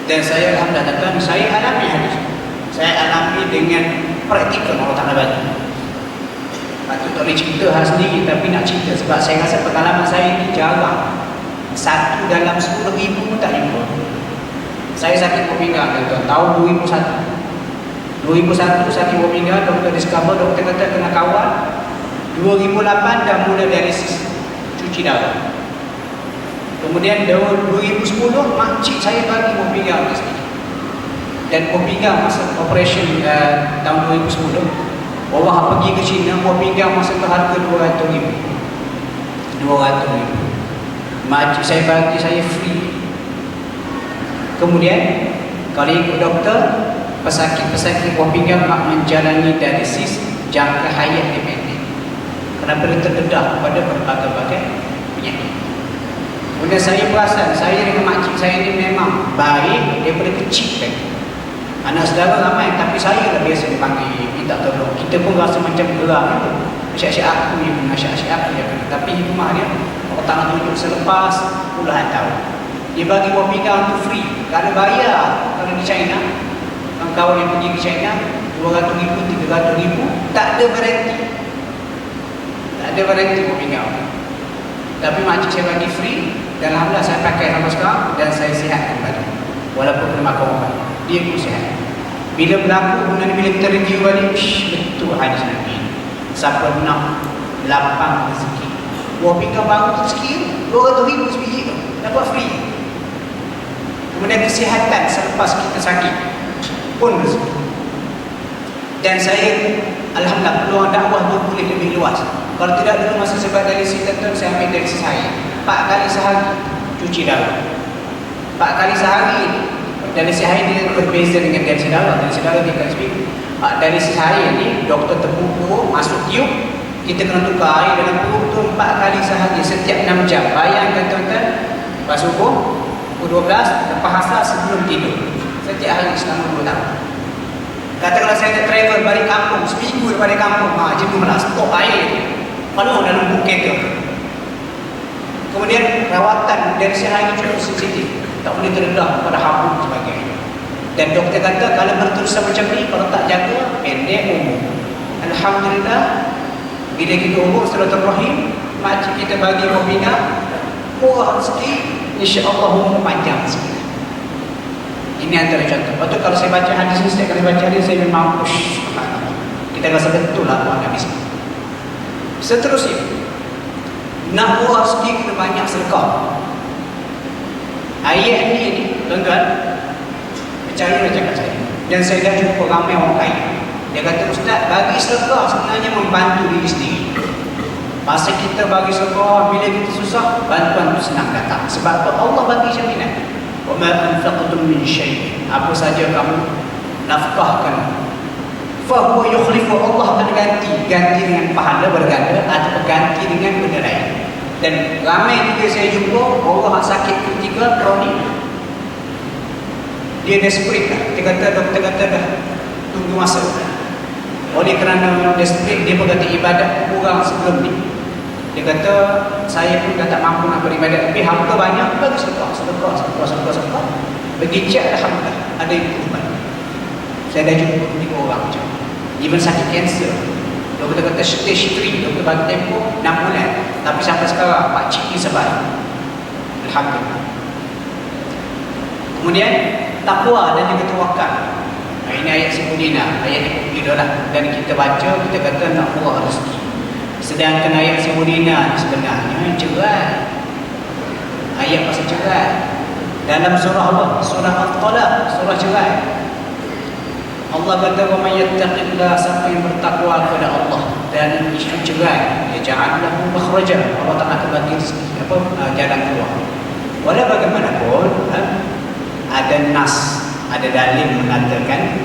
Dan saya alhamdulillah tuan, saya alami hadis. Saya alami dengan praktikal Allah Ta'ala bagi. Patut tak boleh cerita hal sendiri, tapi nak cerita sebab saya rasa pengalaman saya ni jarang. 1 dalam 10,000 pun tak jumpa. Saya sakit buah pinggang tuan, tahun 2001. 2001 sakit buah pinggang, doktor discover, doktor kata kena kawal. 2008 dah mula dialisis, cuci darah. Kemudian tahun 2010 makcik saya bagi buah pinggang sikit. Dan buah pinggang masa operation tahun 2010, orang pergi ke China, buah pinggang masa tu harga 200,000. 200,000. Makcik saya bagi saya free. Kemudian kalau ikut doktor, pesakit-pesakit buah pinggang nak menjalani dialisis, jangka hayat dia pendek. Kerana dia terdedah kepada berbagai-bagai penyakit. Kemudian saya perasan, saya dengan makcik saya ni memang baik daripada kecil kan. Anak saudara ramai, tapi saya lah biasa dipanggil, minta tolong. Kita pun rasa macam geram tu. Asyik-asyik aku yang kena, asyik-asyik aku yang kena. Tapi hikmah dia, Allah Ta'ala tunjuk selepas puluhan tahun. Dia bagi buah pinggang tu free. Kalau bayar, kalau di China, kawan yang pergi ke China, 200,000, 300,000, tak ada garanti. Tak ada garanti buah pinggang. Tapi makcik saya bagi free, dan alhamdulillah saya pakai sampai sekarang, dan saya sihat kembali. Walaupun kena makan ubat, dia pun sihat. Bila berlaku, kemudian bila kita review balik, betul hadis Nabi. Siapa nak lapang rezeki, buah pinggang baru rezeki 200,000 sebiji tu, dapat free. Kemudian kesihatan selepas kita sakit pun rezeki. Dan saya alhamdulillah peluang dakwah tu boleh lebih luas. Kalau tidak dulu masa sebab dialisis tentu saya ambil dialisis saya 4 kali sehari cuci darah. 4 kali sehari. Dialisis hari dia berbeza dengan dialisis darah. Dialisis darah dia akan speak. Dialisis hari ni doktor tepuk perut, masuk tiup, kita kena tukar air dalam perut tu 4 kali sehari setiap 6 jam. Bayangkan tuan-tuan, lepas subuh pukul 12, lepas asar sebelum tidur. Setiap hari selama 2 tahun. Katakanlah saya nak travel balik kampung, seminggu daripada kampung, jenuh lah, stok air penuh dalam bukit tu. Kemudian rawatan dari sehari cukup sensitif, tak boleh terdedah pada habuk dan sebagainya. Dan doktor kata kalau berterusan macam ni, kalau tak jaga, pendek umur. Alhamdulillah, bila kita umur silaturahim, makcik kita bagi buah pinggang, murah rezeki, insya-Allah umur panjang sikit. Ini antara contoh. Lepas tu kalau saya baca hadis ni, setiap kali baca hadis saya memang subhanallah. Kita rasa betul lah Tuhan Nabi. Seterusnya, nak buat rezeki kena banyak sedekah. Ayat ni tuan-tuan, percayalah cakap saya. Dan saya dah jumpa ramai orang kaya. Dia kata, Ustaz, bagi sedekah sebenarnya membantu diri sendiri. Masa kita bagi sedekah, bila kita susah, bantuan tu senang datang. Sebab apa? Allah bagi jaminan. Wa ma anfaqtum min syai', apa saja kamu nafkahkan, fa huwa yukhlifu, Allah akan ganti dengan pahala berganda atau ganti dengan benda lain. Dan ramai juga saya jumpa orang yang sakit kritikal kronik, dia desperate lah. Dia kata, doktor kata dah tunggu masa. Oleh kerana desperate, dia berkata ibadat kurang sebelum ni. Dia kata, saya pun dah tak mampu nak beribadat, tapi harta banyak, bagi sedekah. Begijak alhamdulillah, ada improvement. Saya dah jumpa 3 orang macam ni. Even sakit kanser, doktor kata stage 3, doktor bagi tempoh 6 bulan, tapi sampai sekarang pakcik ni survive, alhamdulillah. Kemudian takwa dan juga tawakal. Ini ayat Simulina, ayat ni popular lah, dan kita baca, kita kata nak murah rezeki. Sedangkan ayat Simulina ni sebenarnya cerai. Ayat pasal cerai dalam surah Allah, surah Al-Talaq, surah cerai. Allah kata, wa may yattaqillah, siapa yang bertakwa kepada Allah dan isu cerai, yaj'al lahu makhraja, Allah Taala akan bagi jalan keluar. Walau bagaimanapun, ada nas, ada dalil mengatakan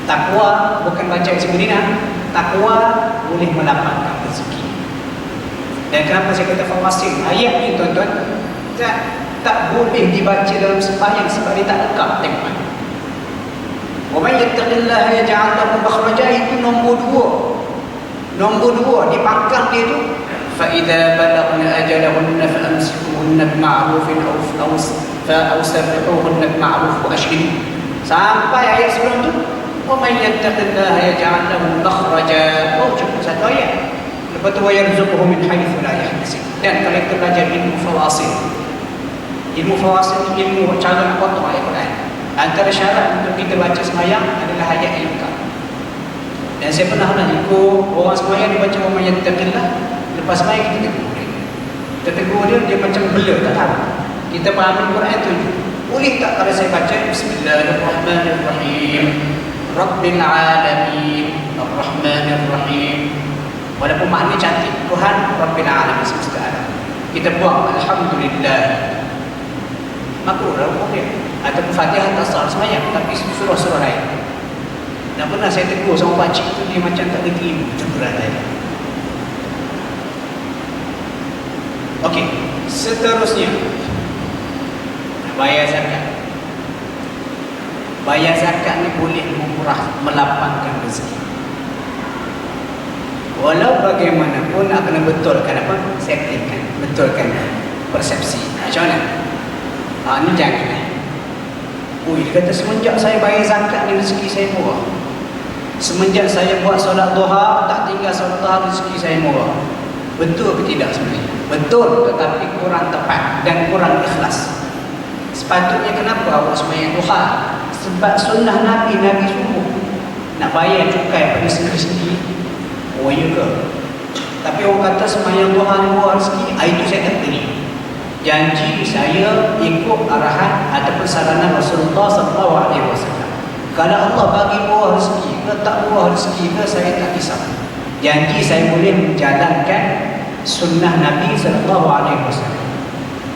takwa bukan baca sebenarnya, takwa boleh melapangkan rezeki. Dan kenapa saya kata fawasil? Ayat ni tuan-tuan tak boleh dibaca dalam sembahyang sebab dia tak lengkap tempat. Wa may yattaqillaha yaj'al lahu makhraja, itu nombor 2. Nombor 2 di pangkal dia tu, fa idza balagna ajalahunna fa amsikuhunna bima'rufin aw sarrihuhunna bima'ruf wa ashhidu. Sampai ayat sebelum tu, wa may yattaqillaha yaj'al lahu makhraja. Oh, cukup satu ayat. Lepas tu, wa yarzuquhu min haitsu la yahtasib. Dan kalau kita belajar ilmu fawasil, ilmu cara nak potong ayat Quran, antara syarat untuk kita baca sembahyang adalah ayat yang lengkap. Dan saya pernah ikut orang sembahyang, dia baca wa may yattaqillah, lepas sembahyang kita tegur dia. Kita tegur dia, dia macam bela, tak tahu. Kita faham Quran tu, boleh tak kalau saya baca Bismillahirrahmanirrahim, Rabbil alamin, Ar-Rahmanirrahim, walaupun makna cantik, Tuhan Rabbil alamin, semesta alam, kita buang Alhamdulillah, makruh lah hukum dia. Ataupun Fatihah tak sah sembahyang, tapi surah-surah lain. Dan pernah saya tegur sama pakcik tu, dia macam tak boleh terima teguran saya. Okey, seterusnya bayar zakat. Bayar zakat ni boleh melapangkan rezeki. Walau bagaimanapun nak kena betulkan settingkan, betulkan persepsi. Macam mana? Ni jangan. Dia kata semenjak saya bayar zakat ni rezeki saya murah. Semenjak saya buat solat duha, tak tinggal solat duha, rezeki saya murah. Betul ke tidak sebenarnya? Betul, tetapi kurang tepat dan kurang ikhlas. Sepatutnya kenapa awak sembahyang duha? Sebab sunnah Nabi suruh nak bayar cukai pada sendiri-sendiri. Oh ya ke? Tapi orang kata sembahyang duha ni murah rezeki, itu saya tak terima. Janji saya ikut arahan ataupun saranan Rasulullah SAW. Kalau Allah bagi murah rezeki ke tak murah rezeki ke, saya tak kisah. Janji saya boleh menjalankan sunnah Nabi SAW.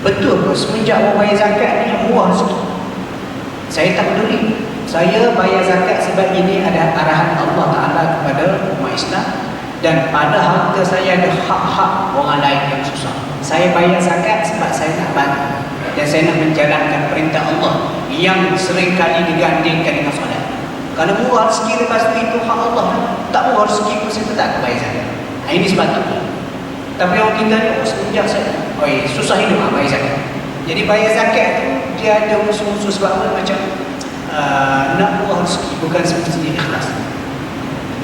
Betul ke semenjak orang bayar zakat ni yang murah rezeki? Saya tak peduli. Saya bayar zakat sebab ini ada arahan Allah Ta'ala kepada umat Islam. Dan pada harta saya ada hak-hak orang lain yang susah. Saya bayar zakat sebab saya nak bantu, dan saya nak menjalankan perintah Allah yang sering kali digandingkan dengan solat. Kalau murah rezeki lepas itu hak Allah, tak murah rezeki pun saya tetap bayar zakat. Ini sepatutnya. Tapi orang kita ni, semenjak saya susah hidup bayar zakat. Jadi bayar zakat tu dia ada musuh-musuh sebab apa? Macam nak murah rezeki, bukan semestinya ikhlas.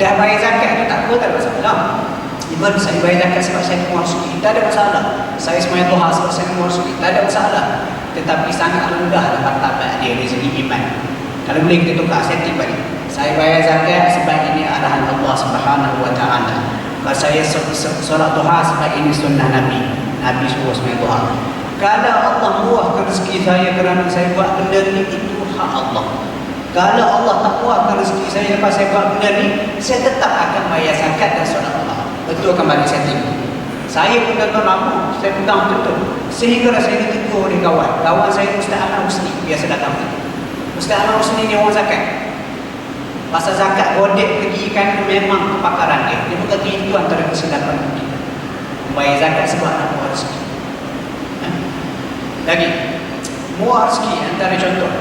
Dah bayar zakat tu tak apa, tak ada masalah. Iman saya bayar zakat sebab saya murah rezeki, tak ada masalah. Saya sembahyang duha sebab saya murah rezeki, tak ada masalah. Tetapi sangat rendahlah martabat dia dari segi iman. Kalau boleh kita tukar setting balik. Saya bayar zakat sebab ini arahan Allah Subhanahu Wa Taala. Kalau saya solat duha sebab ini sunnah Nabi suruh sembahyang duha. Kalau Allah murahkan rezeki saya kerana saya buat benda ni, itu hak Allah. Kalau Allah tak murahkan rezeki saya lepas saya buat benda ni, saya tetap akan bayar zakat dan solat duha. Betul kan balik setting? Saya pun tak lama, saya pegang betul. Sehingga saya ditegur oleh kawan saya, Ustaz Ahmad Husni, biasa datang. Ustaz Ahmad Husni ni orang zakat. Pasal zakat godek pergi ikan, memang kepakaran dia. Dia berkata itu antara kesilapan kita. Bayar zakat sebab nak muar rezeki. Lagi, muar rezeki antara contoh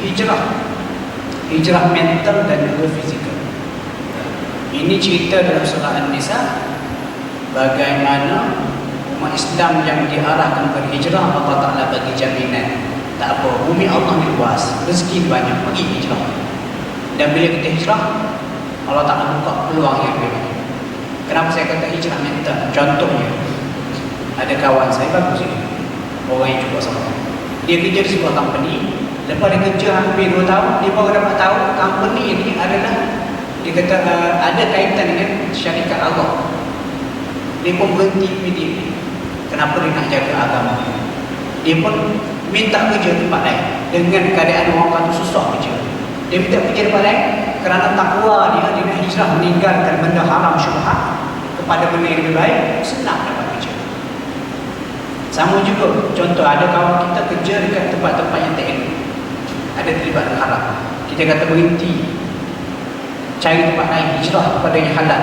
hijrah. Hijrah mental dan juga fizikal. Ini cerita dalam surah An-Nisa bagaimana umat Islam yang diarahkan berhijrah, Allah Ta'ala bagi jaminan. Tak apa, bumi Allah ni luas, rezeki banyak, pergi hijrah. Dan bila kita hijrah, Allah Ta'ala buka peluang yang lebih banyak. Kenapa saya kata hijrah mental? Contohnya, ada kawan saya bagus ini, orang yang cuba sama saya. Dia kerja di sebuah company. Lepas dia kerja hampir 2 tahun, dia baru dapat tahu company ini adalah, dia kata ada kaitan dengan syarikat Allah. Dia pun berhenti video. Kenapa dia nak jaga agama? Dia pun minta kerja tempat lain dengan keadaan orang kata susah kerja. Dia minta kerja tempat lain kerana takwa dia nak hijrah meninggalkan benda haram syubhat kepada benda yang lebih baik, senang dapat kerja. Sama juga, contoh ada kawan kita kerja dekat tempat-tempat yang tak elok, ada terlibat dengan haram. Kita kata berhenti, cari tempat lain, hijrah kepada yang halal.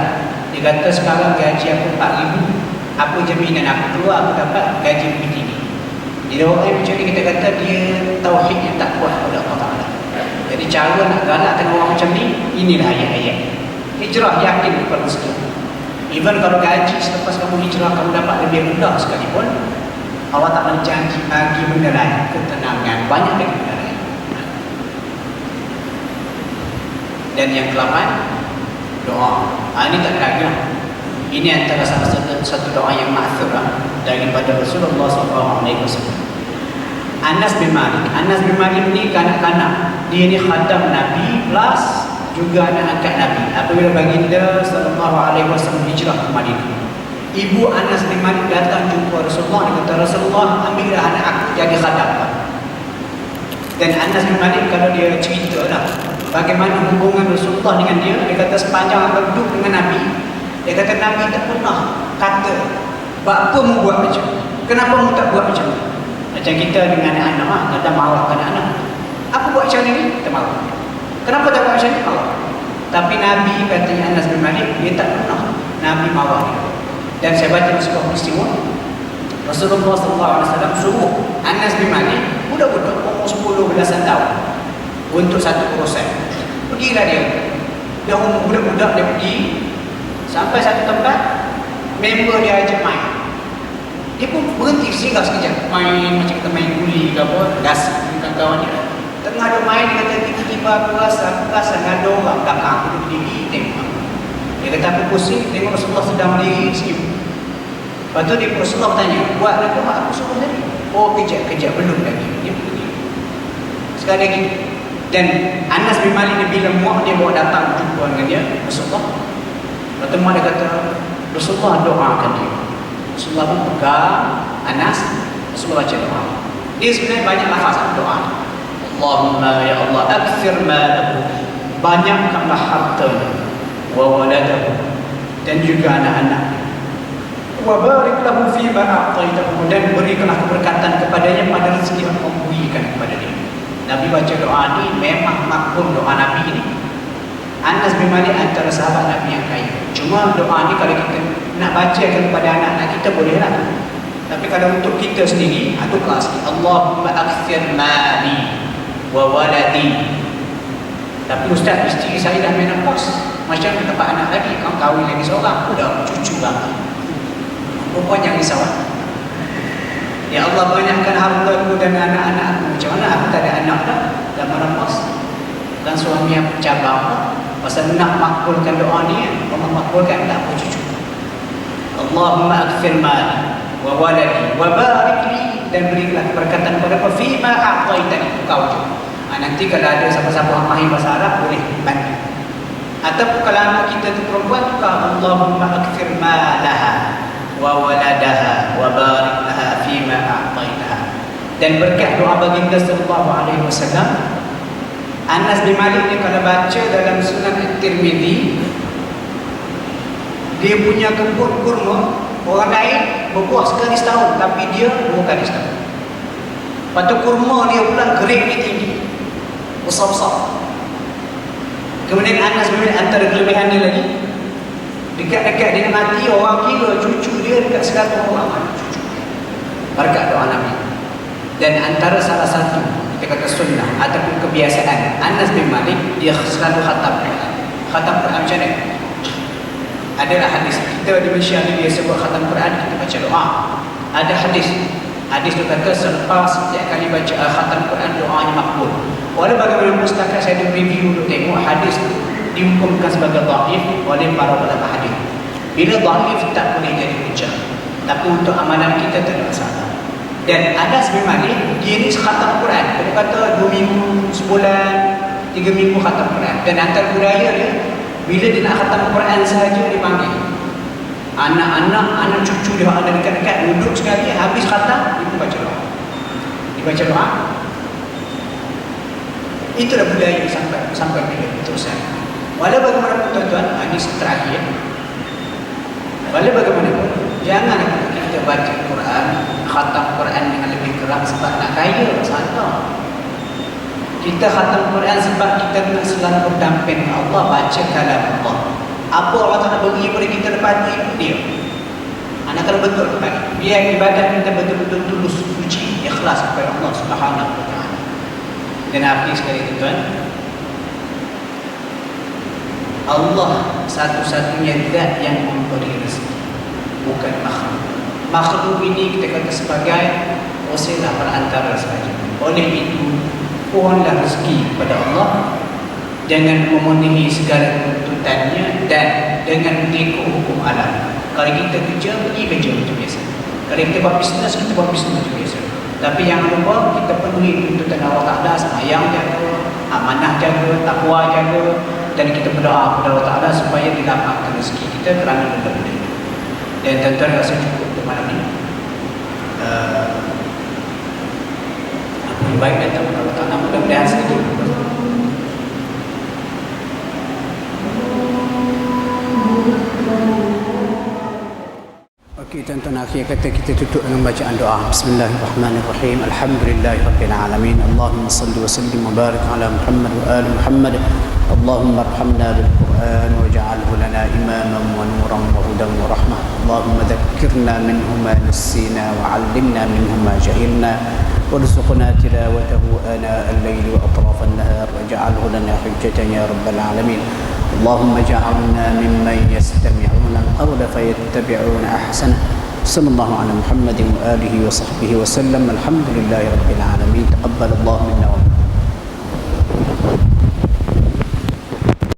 Dia kata sekarang gaji aku 4,000, apa jaminan aku keluar aku dapat gaji lebih tinggi. Jadi orang yang macam ni kita kata dia tauhid yang tak kuat kepada Allah Ta'ala. Jadi cara nak galakkan orang macam ni, inilah ayat-ayat hijrah, yakin kepada rezeki. Even kalau gaji selepas kamu hijrah kamu dapat lebih rendah sekalipun, Allah Ta'ala janji bagi benda lain, ketenangan, banyak lagi benda lain. Dan yang ke-8, doa. Ini tak ada. Ini antara salah satu doa yang ma'thurah daripada Rasulullah SAW. Anas bin Malik. Anas bin Malik ni kanak-kanak. Dia ni khatam Nabi plus juga anak angkat Nabi. Apabila baginda SAW hijrah ke Madinah, ibu Anas bin Malik datang jumpa Rasulullah. Dia kata, Rasulullah, ambillah anak aku jadi khatam. Dan Anas bin Malik kalau dia cerita lah bagaimana hubungan Rasulullah dengan dia, dia kata sepanjang aku duduk dengan Nabi, dia kata Nabi tak pernah kata, apa mu buat macam ni? Kenapa mu tak buat macam ni? Macam kita dengan anak-anak, kadang marah ke anak-anak. Apa buat macam ni? Kita marah. Kenapa tak buat macam ni? Marah. Tapi Nabi, katanya Anas bin Malik, dia tak pernah Nabi marah dia. Dan saya baca sebuah peristiwa, Rasulullah SAW suruh Anas bin Malik, budak-budak umur 10 belasan tahun, untuk satu proses. Pergilah dia. Dia umur budak-budak, dia pergi sampai satu tempat, member dia ajak main. Dia pun berhenti singgah sekejap, main macam kita main guli ke apa, gas dengan kawan dia. Tengah dia main, dia kata tiba-tiba aku rasa ada orang belakang aku berdiri tengok. Dia kata aku pusing, tengok Rasulullah sedang berdiri senyum. Lepas tu dia Rasulullah bertanya, buat apa aku suruh tadi? Oh kejap belum lagi. Dia pergi. Sekali lagi. Dan Anas bin Malik ni bila muak dia bawa datang jumpa dengan dia Rasulullah. Pertemuan dia kata Rasulullah doakan dia. Rasulullah pun pegang Anas, Rasulullah baca doa. Dia sebenarnya banyak lafaz doa. Allahumma ya Allah akthir malahu, banyakkanlah hartanya, wa waladahu, dan juga anak-anak. Wa barik lahu fi ma a'taitahu, dan berikanlah keberkatan kepadanya pada rezeki yang kau berikan kepada dia. Nabi baca doa ni memang makbul doa Nabi ni. Anas bin Malik antara sahabat Nabi yang kaya. Cuma doa ni kalau kita nak bacakan kepada anak-anak kita bolehlah. Tapi kalau untuk kita sendiri, itu kelas sikit. Allahumma akthir mali wa waladi. Tapi ustaz, isteri saya dah menopause, macam mana dapat anak lagi? Kau kahwin lagi seorang, udah cucu lagi. Perempuan jangan risau. Ya Allah, banyakkan hartaku dan anak-anakku. Macam mana aku tak ada anak dah menopause? Dan suami aku cabar pasal nak makbulkan doa ni, Allah makbulkan, tak apa cucu. Allahumma akthir mali wa waladi wa barik li, dan berilah keberkatan kepada aku fi ma a'taitani, kau je. Nanti kalau ada siapa-siapa yang mahir bahasa Arab boleh bantu. Ataupun kalau anak kita tu perempuan, tukar Allahumma akthir malaha wa waladaha wa barik laha fi ma a'taitaha. Dan berkat doa baginda sallallahu alaihi wasallam, Anas bin Malik ni kalau baca dalam Sunan At-Tirmidzi, dia punya kebun kurma, orang lain berbuah sekali setahun, tapi dia 2 kali setahun. Lepas tu kurma dia pula grade dia tinggi, besar-besar. Kemudian Anas bin Malik antara kelebihan dia lagi, dekat-dekat dia mati, orang kira cucu dia dekat 100 orang anak cucu berkat doa Nabi. Dan antara salah satu kita kata sunnah ataupun kebiasaan Anas bin Malik, dia selalu khatam Quran. Khatam Quran macam mana? Adalah hadis kita di Malaysia ni biasa buat khatam Quran, kita baca doa. Ada hadis tu kata selepas setiap kali baca khatam Quran doanya makbul. Walau bagaimana setakat saya ada review untuk tengok hadis tu dihukumkan sebagai dhaif oleh para ulama hadis. Bila dhaif tak boleh jadi hujah, tapi untuk amalan kita tak ada masalah. Dan Anas bin Malik dia ni khatam Quran. Dia kata 2 minggu, sebulan, 3 minggu khatam Quran. Dan antara budaya dia, bila dia nak khatam Quran sahaja dia panggil anak cucu dia ada dekat-dekat, duduk sekali, habis khatam dia pun baca doa. Dia baca doa. Itulah budaya sampai bila terusan. Walau bagaimanapun tuan-tuan, ini terakhir. Walau bagaimanapun, jangan kita baca Quran, khatam Quran dengan lebih keras sebab nak kaya, salah. Kita khatam Quran sebab kita nak selalu berdamping dengan Allah, baca kalam Allah. Apa Allah Ta'ala bagi kepada kita lepas itu dia. Anak kena betul kepada. Biar ibadat kita betul-betul tulus, suci, ikhlas kepada Allah Subhanahu Wa Ta'ala. Dan akhir sekali tuan, Allah satu-satunya zat yang memberi rezeki, bukan makhluk. Makhluk ini kita kata sebagai wasilah perantara sahaja. Oleh itu, pohonlah rezeki kepada Allah, jangan memenuhi segala tuntutannya dan dengan mengikut hukum alam. Kalau kita kerja, pergi kerja macam biasa. Kalau kita buat bisnes, kita buat bisnes macam biasa. Tapi yang lupa, kita penuhi tuntutan Allah Ta'ala, semayang jaga, amanah jaga, takwa jaga, dan kita berdoa kepada Allah Ta'ala supaya dilapangkan rezeki kita kerana benda-benda ini. Dan tuan-tuan rasa cukup untuk malam ini. Apa yang baik datang kepada Allah Ta'ala, mudah-mudahan sedikit. Okey tuan-tuan, akhir kata kita tutup dengan bacaan doa. Bismillahirrahmanirrahim. Alhamdulillahirabbil alamin. Allahumma salli wa sallim wa barik ala Muhammad wa ali Muhammad. Allahumma arhamna bil Qur'an waj'alhu lana imaman wa nuran wa hudan wa rahmah. Allahumma dhakkirna minhu ma nassina wa 'allimna minhu ma jahilna. وارزقنا تلاوته آناء الليل وأطراف النهار واجعله لنا حجة يا رب العالمين. اللهم اجعلنا ممن يستمعون القول فيتبعون أحسنه. صلى الله على محمد وآله وصحبه وسلم. الحمد لله رب العالمين. تقبل الله منا ومنكم.